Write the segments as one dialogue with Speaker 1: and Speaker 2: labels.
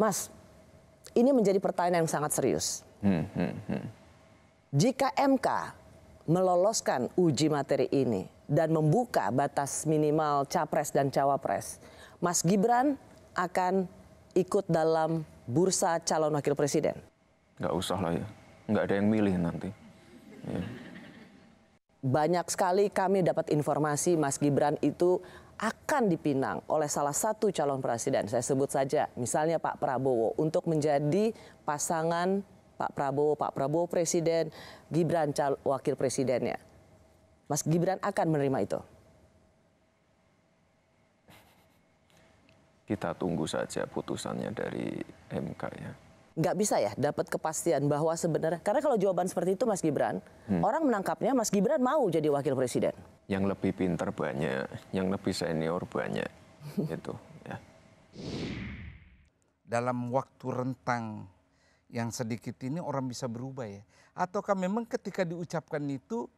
Speaker 1: Mas, ini menjadi pertanyaan yang sangat serius. Jika MK meloloskan uji materi ini dan membuka batas minimal capres dan cawapres, Mas Gibran akan ikut dalam bursa calon wakil presiden?
Speaker 2: Nggak usah lah ya, nggak ada yang milih nanti. Ya.
Speaker 1: Banyak sekali kami dapat informasi Mas Gibran itu akan dipinang oleh salah satu calon presiden. Saya sebut saja misalnya Pak Prabowo untuk menjadi pasangan Pak Prabowo presiden, Gibran wakil presidennya. Mas Gibran akan menerima itu?
Speaker 2: Kita tunggu saja putusannya dari MK ya.
Speaker 1: Nggak bisa ya dapat kepastian bahwa sebenarnya, karena kalau jawaban seperti itu Mas Gibran, orang menangkapnya Mas Gibran mau jadi wakil presiden.
Speaker 2: Yang lebih pintar banyak, yang lebih senior banyak, itu ya.
Speaker 3: Dalam waktu rentang yang sedikit ini orang bisa berubah ya? Ataukah memang ketika diucapkan itu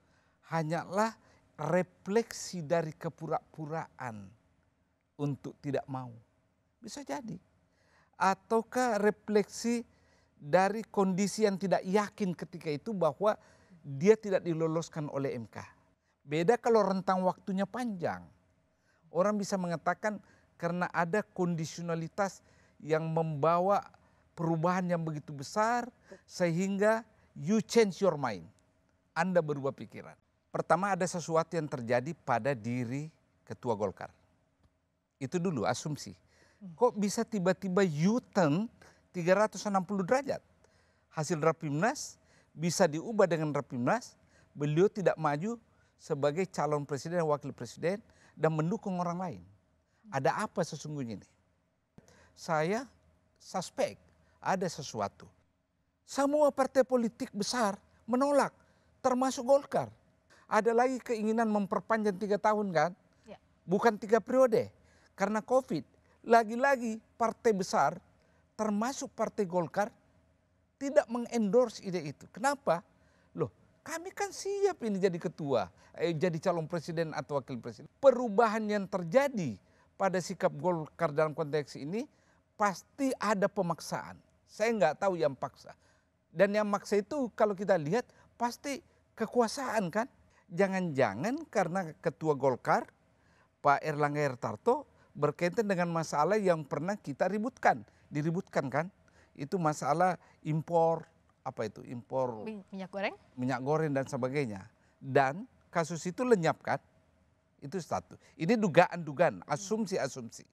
Speaker 3: hanyalah refleksi dari kepura-puraan untuk tidak mau? Bisa jadi. Ataukah refleksi dari kondisi yang tidak yakin ketika itu bahwa dia tidak diloloskan oleh MK. Beda kalau rentang waktunya panjang. Orang bisa mengatakan karena ada kondisionalitas yang membawa perubahan yang begitu besar sehingga you change your mind. Anda berubah pikiran. Pertama ada sesuatu yang terjadi pada diri Ketua Golkar. Itu dulu asumsi. Kok bisa tiba-tiba U-turn 360 derajat? Hasil Rapimnas bisa diubah dengan Rapimnas, beliau tidak maju sebagai calon presiden dan wakil presiden dan mendukung orang lain. Ada apa sesungguhnya ini? Saya suspek ada sesuatu. Semua partai politik besar menolak, termasuk Golkar. Ada lagi keinginan memperpanjang 3 tahun kan? Ya. Bukan 3 periode, karena COVID. Lagi-lagi partai besar termasuk partai Golkar tidak mengendorse ide itu. Kenapa? Loh, kami kan siap ini jadi ketua, jadi calon presiden atau wakil presiden. Perubahan yang terjadi pada sikap Golkar dalam konteks ini pasti ada pemaksaan. Saya nggak tahu yang paksa. Dan yang maksa itu kalau kita lihat pasti kekuasaan kan. Jangan-jangan karena ketua Golkar, Pak Erlangga Hartarto, berkaitan dengan masalah yang pernah kita diributkan kan, itu masalah impor, apa itu, impor minyak goreng dan sebagainya, dan kasus itu lenyap kan, itu satu. Ini dugaan-dugaan, asumsi-asumsi.